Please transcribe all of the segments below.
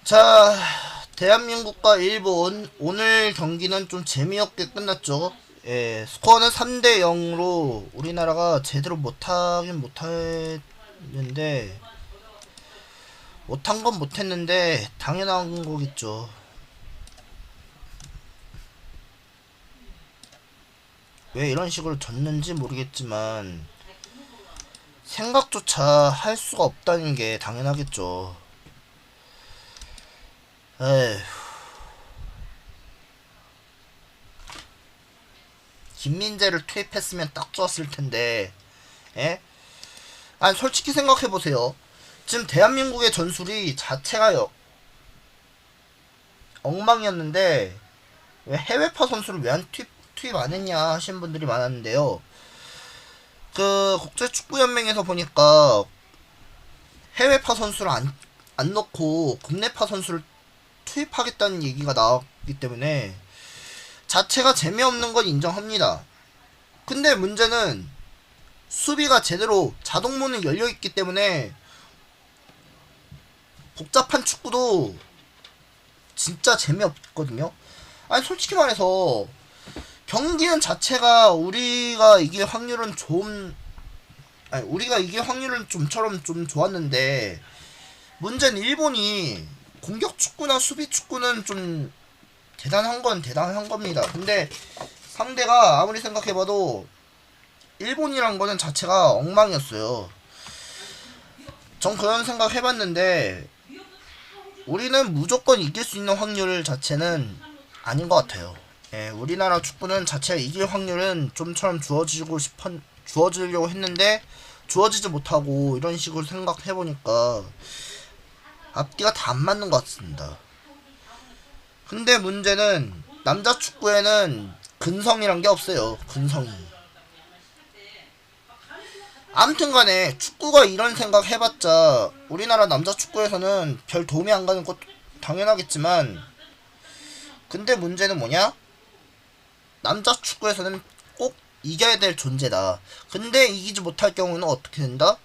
자, 대한민국과 일본 오늘 경기는 좀 재미없게 끝났죠. 예, 스코어는 3대 0로 우리나라가 제대로 못하긴 못했는데 못한 건 못했는데 당연한 거겠죠. 왜 이런 식으로 졌는지 모르겠지만 생각조차 할 수가 없다는 게 당연하겠죠. 에휴, 김민재를 투입했으면 딱 좋았을 텐데, 예? 아니, 솔직히 생각해보세요. 지금 대한민국의 전술이 자체가 엉망이었는데, 왜 해외파 선수를 왜 안 투입 안 했냐 하시는 분들이 많았는데요. 그, 국제축구연맹에서 보니까, 해외파 선수를 안 넣고, 국내파 선수를 투입하겠다는 얘기가 나왔기 때문에, 자체가 재미없는 건 인정합니다. 근데 문제는 수비가 제대로 자동문이 열려있기 때문에 복잡한 축구도 진짜 재미없거든요. 아니 솔직히 말해서 경기는 자체가 우리가 이길 확률은 우리가 이길 확률은 좀처럼 좀 좋았는데 문제는 일본이 공격 축구나 수비 축구는 좀 대단한 건 대단한 겁니다. 근데 상대가 아무리 생각해봐도 일본이란 거는 자체가 엉망이었어요. 전 그런 생각 해봤는데 우리는 무조건 이길 수 있는 확률 자체는 아닌 것 같아요. 예, 우리나라 축구는 자체가 이길 확률은 좀처럼 주어지려고 했는데 주어지지 못하고 이런 식으로 생각해보니까 앞뒤가 다 안 맞는 것 같습니다. 근데 문제는 남자 축구에는 근성이란 게 없어요. 근성이. 아무튼 간에 축구가 이런 생각 해봤자 우리나라 남자 축구에서는 별 도움이 안 가는 것도 당연하겠지만 근데 문제는 뭐냐? 남자 축구에서는 꼭 이겨야 될 존재다. 근데 이기지 못할 경우는 어떻게 된다?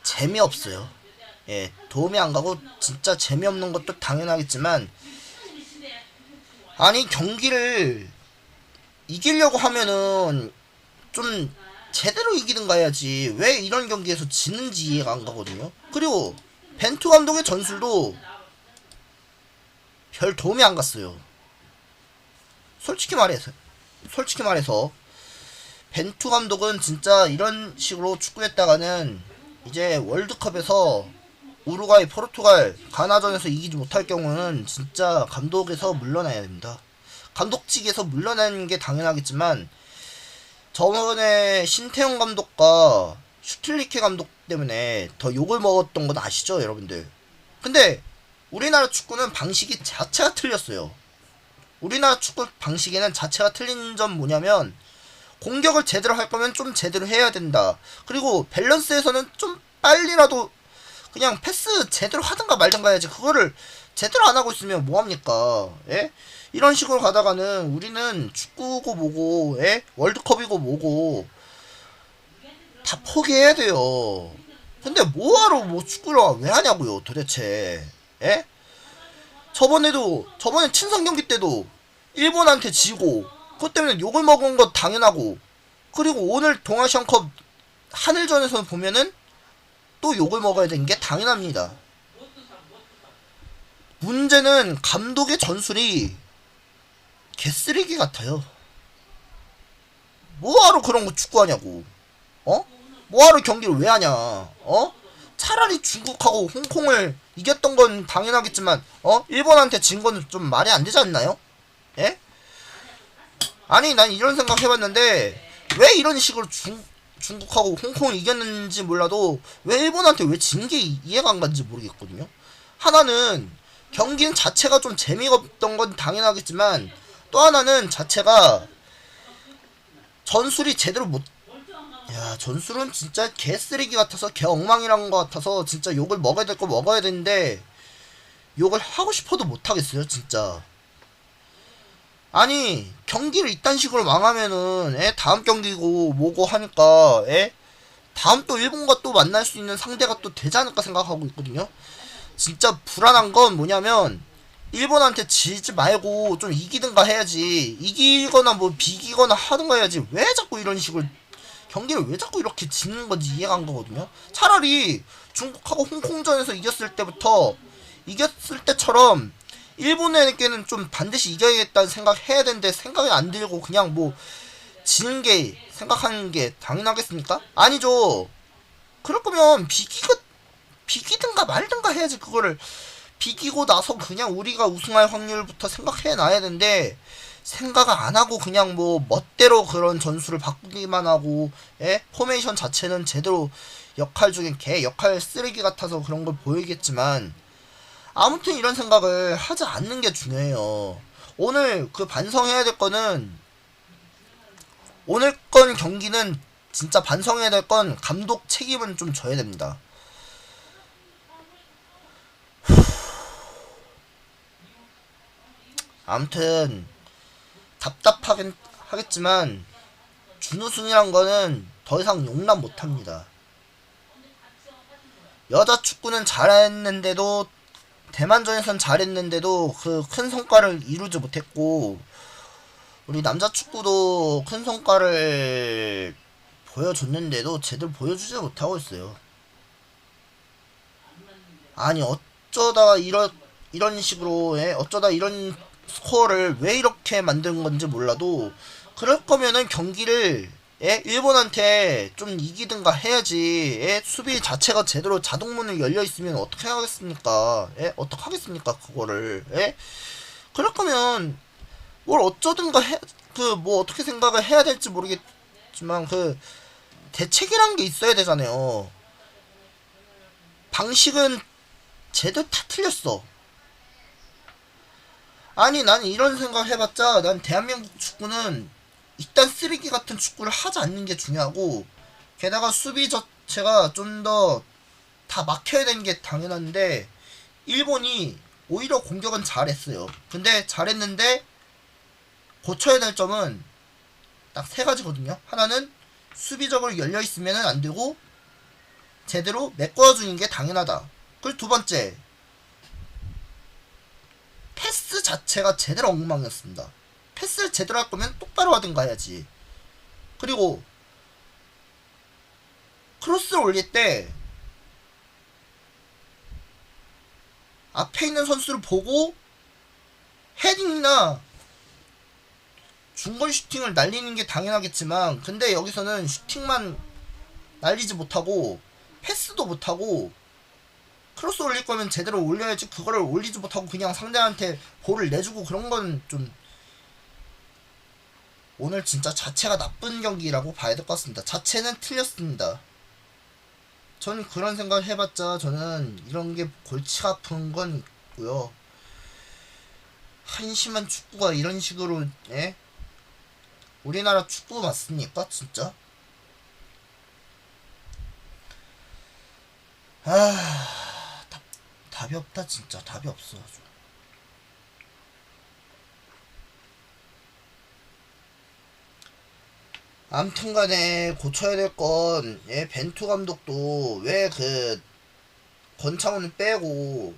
재미없어요. 예, 도움이 안 가고 진짜 재미없는 것도 당연하겠지만 아니 경기를 이기려고 하면은 좀 제대로 이기든가 해야지 왜 이런 경기에서 지는지 이해가 안 가거든요. 그리고 벤투 감독의 전술도 별 도움이 안 갔어요. 솔직히 말해서 벤투 감독은 진짜 이런 식으로 축구했다가는 이제 월드컵에서 우루과이, 포르투갈, 가나전에서 이기지 못할 경우는 진짜 감독에서 물러나야 됩니다. 감독직에서 물러나는 게 당연하겠지만 저번에 신태용 감독과 슈틸리케 감독 때문에 더 욕을 먹었던 건 아시죠, 여러분들? 근데 우리나라 축구는 방식이 자체가 틀렸어요. 우리나라 축구 방식에는 자체가 틀린 점 뭐냐면 공격을 제대로 할 거면 좀 제대로 해야 된다. 그리고 밸런스에서는 좀 빨리라도 그냥 패스 제대로 하든가 말든가 해야지 그거를 제대로 안 하고 있으면 뭐합니까? 예? 이런 식으로 가다가는 우리는 축구고 뭐고 예? 월드컵이고 뭐고 다 포기해야 돼요. 근데 뭐하러 뭐 축구를 왜 하냐고요 도대체. 예? 저번에 친선 경기 때도 일본한테 지고 그것 때문에 욕을 먹은 건 당연하고 그리고 오늘 동아시안컵 하늘전에서 보면은 또 욕을 먹어야 되는 게 당연합니다. 문제는 감독의 전술이 개쓰레기 같아요. 뭐하러 그런 거 축구하냐고. 어? 뭐하러 경기를 왜 하냐. 어? 차라리 중국하고 홍콩을 이겼던 건 당연하겠지만 일본한테 진 거는 좀 말이 안 되지 않나요? 예? 아니 난 이런 생각 해봤는데 왜 이런 식으로 중국하고 홍콩을 이겼는지 몰라도 왜 일본한테 왜 진 게 이해가 안 가는지 모르겠거든요. 하나는 경기는 자체가 좀 재미가 없던 건 당연하겠지만 또 하나는 자체가 전술이 제대로 못. 야 전술은 진짜 개쓰레기 같아서 개엉망이란 것 같아서 진짜 욕을 먹어야 될 거 먹어야 되는데 욕을 하고 싶어도 못하겠어요 진짜. 아니 경기를 이딴 식으로 망하면은 다음 경기고 뭐고 하니까 다음 또 일본과 또 만날 수 있는 상대가 또 되지 않을까 생각하고 있거든요. 진짜 불안한 건 뭐냐면 일본한테 지지 말고 좀 이기든가 해야지. 이기거나 뭐 비기거나 하든가 해야지. 왜 자꾸 이런 식으로 경기를 왜 자꾸 이렇게 지는 건지 이해가 안 가거든요. 차라리 중국하고 홍콩전에서 이겼을 때처럼 일본에게는 좀 반드시 이겨야겠다는 생각 해야 되는데 생각이 안 들고 그냥 뭐 지는 게 생각하는 게 당연하겠습니까? 아니죠. 그럴 거면 비기든가 말든가 해야지. 그거를 비기고 나서 그냥 우리가 우승할 확률부터 생각해 놔야 되는데 생각을 안 하고 그냥 뭐 멋대로 그런 전술을 바꾸기만 하고, 예? 포메이션 자체는 제대로 역할 중에 개 역할 쓰레기 같아서 그런 걸 보이겠지만 아무튼 이런 생각을 하지 않는 게 중요해요. 오늘 그 반성해야 될 거는 오늘 건 경기는 진짜 반성해야 될 건 감독 책임은 좀 져야 됩니다. 아무튼 답답하긴 하겠지만 준우승이란 거는 더 이상 용납 못합니다. 여자 축구는 잘했는데도 대만전에선 잘했는데도 그 큰 성과를 이루지 못했고 우리 남자 축구도 큰 성과를 보여줬는데도 제대로 보여주지 못하고 있어요. 아니 어쩌다가 이런 식으로 어쩌다 이런 스코어를 왜 이렇게 만든 건지 몰라도 그럴 거면은 경기를 일본한테 좀 이기든가 해야지. 수비 자체가 제대로 자동문을 열려 있으면 어떻게 하겠습니까? 어떻게 하겠습니까? 그거를 그럴 거면 뭘 어쩌든가 그 뭐 어떻게 생각을 해야 될지 모르겠지만 그 대책이란 게 있어야 되잖아요. 방식은 제대로 다 틀렸어. 아니 난 이런 생각 해봤자 난 대한민국 축구는 일단 쓰레기 같은 축구를 하지 않는 게 중요하고 게다가 수비 자체가 좀 더 다 막혀야 되는 게 당연한데 일본이 오히려 공격은 잘했어요. 근데 잘했는데 고쳐야 될 점은 딱 세 가지거든요. 하나는 수비적으로 열려있으면 안 되고 제대로 메꿔주는 게 당연하다. 그리고 두 번째 패스 자체가 제대로 엉망이었습니다. 패스를 제대로 할 거면 똑바로 하든가 해야지. 그리고 크로스를 올릴 때 앞에 있는 선수를 보고 헤딩이나 중거리 슈팅을 날리는 게 당연하겠지만 근데 여기서는 슈팅만 날리지 못하고 패스도 못하고 크로스 올릴 거면 제대로 올려야지 그거를 올리지 못하고 그냥 상대한테 볼을 내주고 그런 건 좀 오늘 진짜 자체가 나쁜 경기라고 봐야 될 것 같습니다. 자체는 틀렸습니다. 저는 그런 생각을 해봤자 저는 이런 게 골치가 아픈 건 있고요. 한심한 축구가 이런 식으로 우리나라 축구 맞습니까? 진짜? 답이 없다 진짜. 답이 없어. 아무튼간에 고쳐야 될 건 벤투 감독도 왜 그 권창훈을 빼고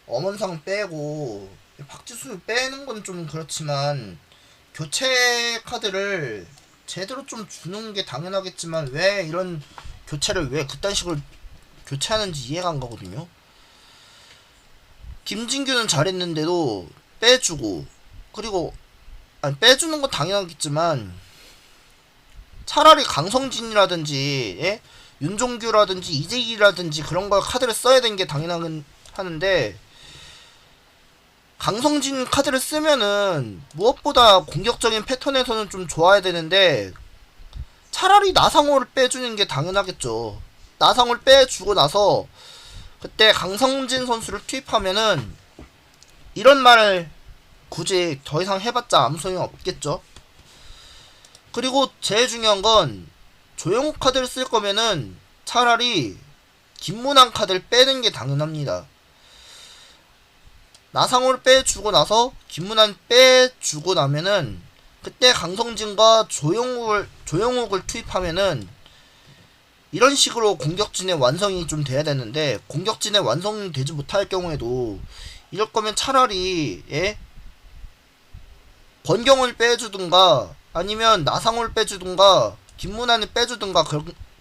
엄원상 빼고 박지수를 빼는 건 좀 그렇지만 교체 카드를 제대로 좀 주는 게 당연하겠지만 왜 이런 교체를 왜 그딴 식으로 교체하는지 이해가 안 가거든요. 김진규는 잘했는데도 빼주고 그리고 아니 빼주는 건 당연하겠지만 차라리 강성진이라든지 윤종규라든지 이재기라든지 그런 걸 카드를 써야 되는 게 당연하는데 강성진 카드를 쓰면은 무엇보다 공격적인 패턴에서는 좀 좋아야 되는데 차라리 나상호를 빼주는 게 당연하겠죠. 나상호를 빼주고 나서 그때 강성진 선수를 투입하면은 이런 말을 굳이 더 이상 해봤자 아무 소용이 없겠죠. 그리고 제일 중요한 건 조영욱 카드를 쓸 거면은 차라리 김문환 카드를 빼는 게 당연합니다. 나상호를 빼주고 나서 김문환 빼주고 나면은 그때 강성진과 조영욱을 투입하면은 이런 식으로 공격진의 완성이 좀 돼야 되는데 공격진의 완성이 되지 못할 경우에도 이럴 거면 차라리 예? 권경을 빼주든가 아니면 나상호를 빼주든가 김문환을 빼주든가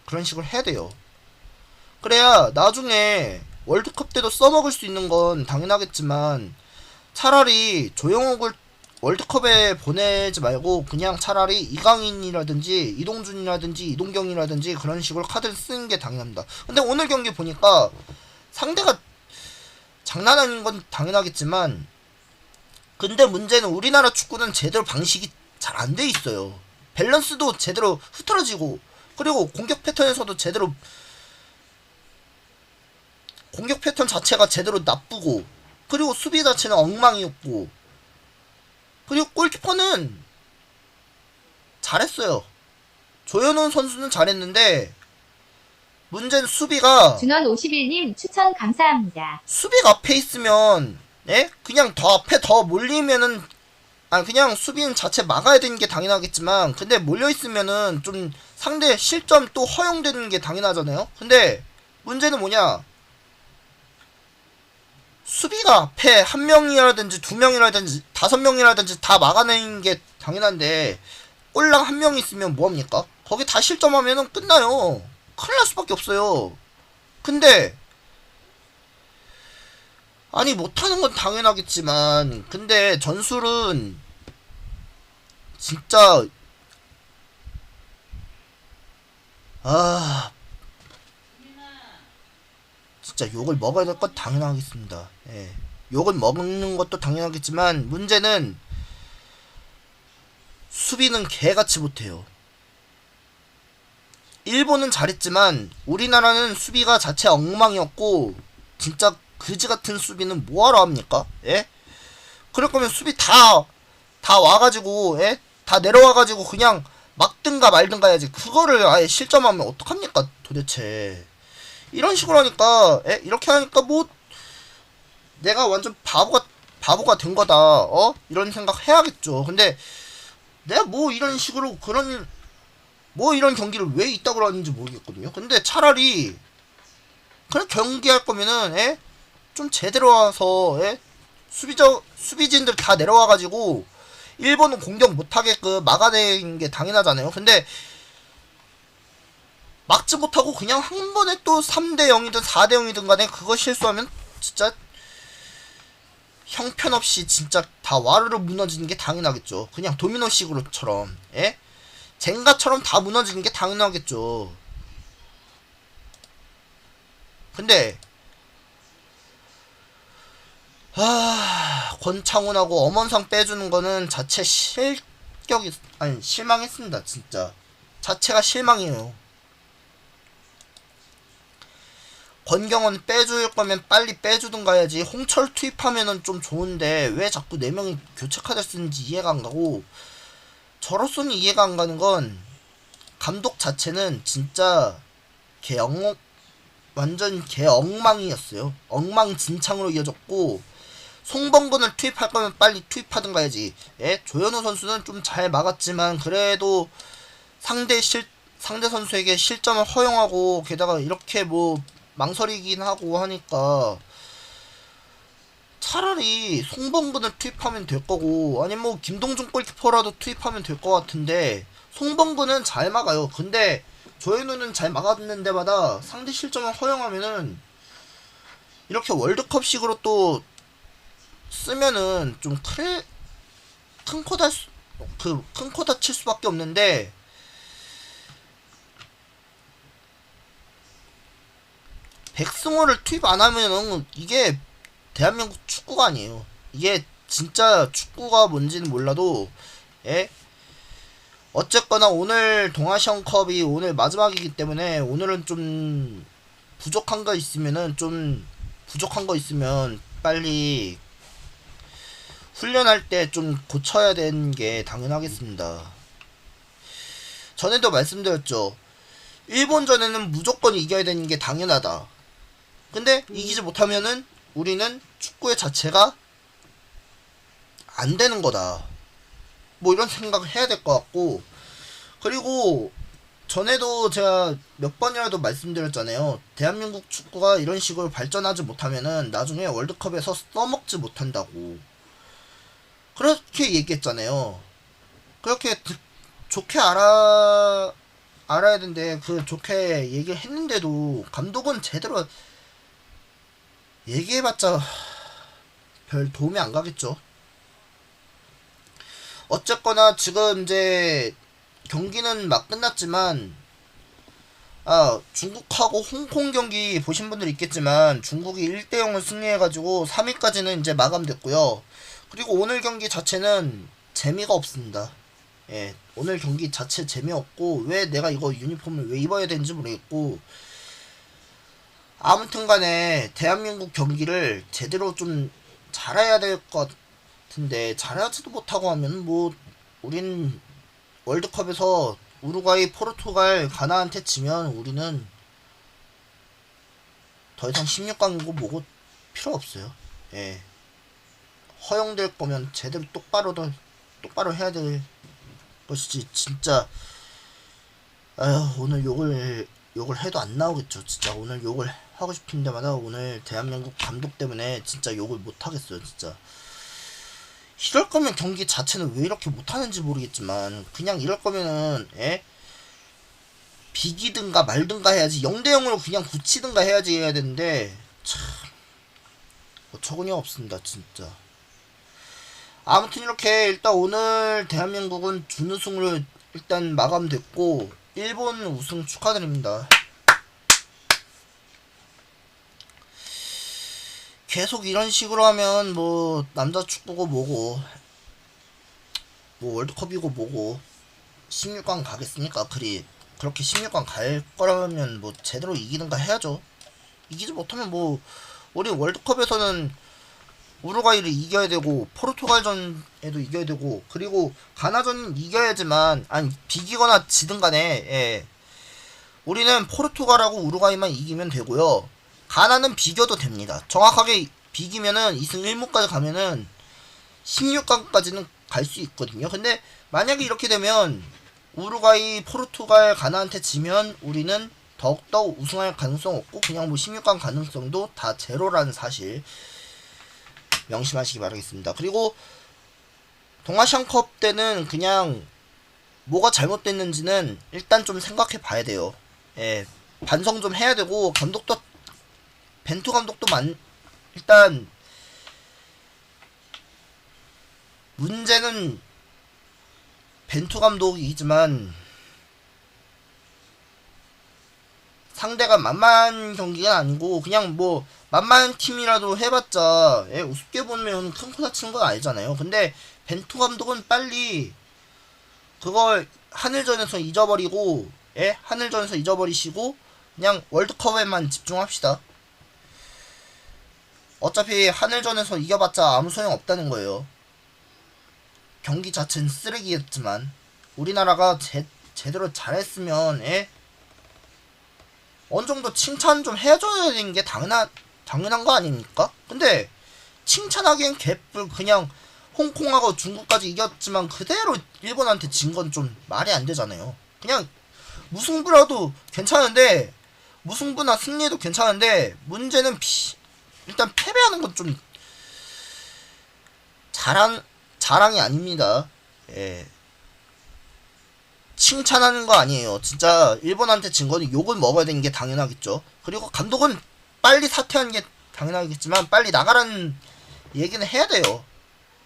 그런 식으로 해야 돼요. 그래야 나중에 월드컵 때도 써먹을 수 있는 건 당연하겠지만 차라리 조영욱을 월드컵에 보내지 말고 그냥 차라리 이강인이라든지 이동준이라든지 이동경이라든지 그런 식으로 카드를 쓰는 게 당연합니다. 근데 오늘 경기 보니까 상대가 장난 아닌 건 당연하겠지만 근데 문제는 우리나라 축구는 제대로 방식이 잘 안 돼 있어요. 밸런스도 제대로 흐트러지고 그리고 공격 패턴에서도 제대로 공격 패턴 자체가 제대로 나쁘고 그리고 수비 자체는 엉망이었고 그리고 골키퍼는 잘했어요. 조현우 선수는 잘했는데 문제는 수비가 준원 51님 추천 감사합니다. 수비가 앞에 있으면 예? 그냥 더 앞에 더 몰리면은 아니 그냥 수비는 자체 막아야 되는 게 당연하겠지만 근데 몰려있으면은 좀 상대 실점 또 허용되는 게 당연하잖아요. 근데 문제는 뭐냐 수비가 앞에 한 명이라든지 두 명이라든지 다섯 명이라든지 다 막아내는 게 당연한데 꼴랑 한 명 있으면 뭐합니까? 거기 다 실점하면은 끝나요. 큰일 날 수밖에 없어요. 근데 아니 못하는 건 당연하겠지만 근데 전술은 진짜 아 진짜 욕을 먹어야 될 건 당연하겠습니다. 예. 욕을 먹는 것도 당연하겠지만 문제는 수비는 개같이 못해요. 일본은 잘했지만 우리나라는 수비가 자체 엉망이었고 진짜 그지같은 수비는 뭐하러 합니까? 예? 그럴 거면 수비 다 와가지고 예? 다 내려와가지고 그냥 막든가 말든가 해야지. 그거를 아예 실점하면 어떡합니까 도대체. 이런 식으로 하니까 에? 이렇게 하니까 뭐 내가 완전 바보가 된 거다 이런 생각 해야겠죠. 근데 내가 뭐 이런 식으로 이런 경기를 왜 있다고 하는지 모르겠거든요. 근데 차라리 그냥 경기할 거면은 에? 좀 제대로 와서 에? 수비진들 다 내려와가지고 일본은 공격 못하게끔 막아내는 게 당연하잖아요. 근데 막지 못하고 그냥 한 번에 또 3대 0이든 4대 0이든 간에 그거 실수하면 진짜 형편없이 진짜 다 와르르 무너지는 게 당연하겠죠. 그냥 도미노식으로처럼 예? 젠가처럼 다 무너지는 게 당연하겠죠. 근데 권창훈하고 엄원상 빼주는 거는 자체 실망했습니다. 진짜 자체가 실망이에요. 권경은 빼줄 거면 빨리 빼주든가 해야지. 홍철 투입하면은 좀 좋은데 왜 자꾸 4명이 교체 카드를 쓰는지 이해가 안 가고 저로서는 이해가 안 가는 건 감독 자체는 진짜 완전 엉망이었어요. 엉망진창으로 이어졌고 송범근을 투입할 거면 빨리 투입하든가 해야지. 예? 조현우 선수는 좀 잘 막았지만 그래도 상대 선수에게 실점을 허용하고 게다가 이렇게 뭐 망설이긴 하고 하니까 차라리 송범근을 투입하면 될 거고 아니면 뭐 김동준 골키퍼라도 투입하면 될 것 같은데 송범근은 잘 막아요. 근데 조현우는 잘 막았는 데마다 상대 실점을 허용하면은 이렇게 월드컵식으로 또 쓰면은 좀 큰 코 다칠 수밖에 없는데 백승호를 투입 안 하면은 이게 대한민국 축구가 아니에요. 이게 진짜 축구가 뭔지는 몰라도 예? 어쨌거나 오늘 동아시안컵이 오늘 마지막이기 때문에 오늘은 좀 부족한 거 있으면 빨리 훈련할 때 좀 고쳐야 되는 게 당연하겠습니다. 전에도 말씀드렸죠. 일본전에는 무조건 이겨야 되는 게 당연하다. 근데 이기지 못하면은 우리는 축구의 자체가 안 되는 거다. 뭐 이런 생각을 해야 될 것 같고 그리고 전에도 제가 몇 번이라도 말씀드렸잖아요. 대한민국 축구가 이런 식으로 발전하지 못하면은 나중에 월드컵에서 써먹지 못한다고. 그렇게 얘기했잖아요. 그렇게 좋게 알아야 되는데 그 좋게 얘기를 했는데도 감독은 제대로 얘기해봤자 별 도움이 안 가겠죠. 어쨌거나 지금 이제 경기는 막 끝났지만 중국하고 홍콩 경기 보신 분들 있겠지만 중국이 1대0을 승리해가지고 3위까지는 이제 마감됐고요. 그리고 오늘 경기 자체는 재미가 없습니다. 예, 오늘 경기 자체 재미없고 왜 내가 이거 유니폼을 왜 입어야 되는지 모르겠고 아무튼 간에 대한민국 경기를 제대로 좀 잘해야 될 것 같은데 잘하지도 못하고 하면 뭐 우린 월드컵에서 우루과이, 포르투갈, 가나한테 지면 우리는 더 이상 16강이고 뭐고 필요 없어요. 예. 허용될 거면 제대로 똑바로 해야 될 것이지. 진짜 오늘 욕을 해도 안 나오겠죠. 진짜 오늘 욕을 하고 싶은 데마다 오늘 대한민국 감독 때문에 진짜 욕을 못 하겠어요. 진짜 이럴 거면 경기 자체는 왜 이렇게 못하는지 모르겠지만 그냥 이럴 거면은 비기든가 말든가 해야지. 0대0으로 그냥 굳히든가 해야 되는데 참 어처구니 없습니다 진짜. 아무튼 이렇게 일단 오늘 대한민국은 준우승으로 일단 마감됐고 일본 우승 축하드립니다. 계속 이런 식으로 하면 뭐 남자 축구고 뭐고 뭐 월드컵이고 뭐고 16강 가겠습니까? 그렇게 16강 갈 거라면 뭐 제대로 이기든가 해야죠. 이기지 못하면 뭐 우리 월드컵에서는 우루과이를 이겨야 되고 포르투갈전에도 이겨야 되고 그리고 가나전은 이겨야지만 비기거나 지든 간에 우리는 포르투갈하고 우루과이만 이기면 되고요. 가나는 비겨도 됩니다. 정확하게 비기면은 2승 1무까지 가면은 16강까지는 갈 수 있거든요. 근데 만약에 이렇게 되면 우루과이, 포르투갈, 가나한테 지면 우리는 더욱더 우승할 가능성 없고 그냥 뭐 16강 가능성도 다 제로라는 사실 명심하시기 바라겠습니다. 그리고 동아시안컵 때는 그냥 뭐가 잘못됐는지는 일단 좀 생각해 봐야 돼요. 예, 반성 좀 해야 되고 감독도 벤투 감독도 일단 문제는 벤투 감독이지만 상대가 만만 경기가 아니고 그냥 뭐 만만 팀이라도 해봤자 우습게 보면 큰 코 다치는 건 알잖아요. 근데 벤투 감독은 빨리 그걸 하늘전에서 잊어버리고 하늘전에서 잊어버리시고 그냥 월드컵에만 집중합시다. 어차피 하늘전에서 이겨봤자 아무 소용 없다는 거예요. 경기 자체는 쓰레기였지만 우리나라가 제대로 잘했으면 어느 정도 칭찬 좀 해줘야 되는 게 당연한 거 아닙니까? 근데 칭찬하기엔 개뿔. 그냥 홍콩하고 중국까지 이겼지만 그대로 일본한테 진 건 좀 말이 안 되잖아요. 그냥 무승부라도 괜찮은데 무승부나 승리도 괜찮은데 문제는 일단 패배하는 건 좀 자랑이 아닙니다. 칭찬하는 거 아니에요. 진짜 일본한테 진 거는 욕을 먹어야 되는 게 당연하겠죠. 그리고 감독은 빨리 사퇴하는 게 당연하겠지만 빨리 나가라는 얘기는 해야 돼요.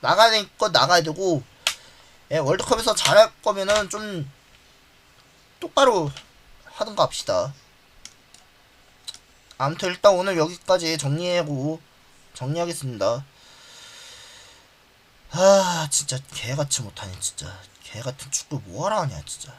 나가야 될 거 나가야 되고 월드컵에서 잘할 거면은 좀 똑바로 하든가 합시다. 아무튼 일단 오늘 여기까지 정리하겠습니다. 진짜 개같이 못하네. 진짜 개같은 축구 뭐하러 하냐 진짜.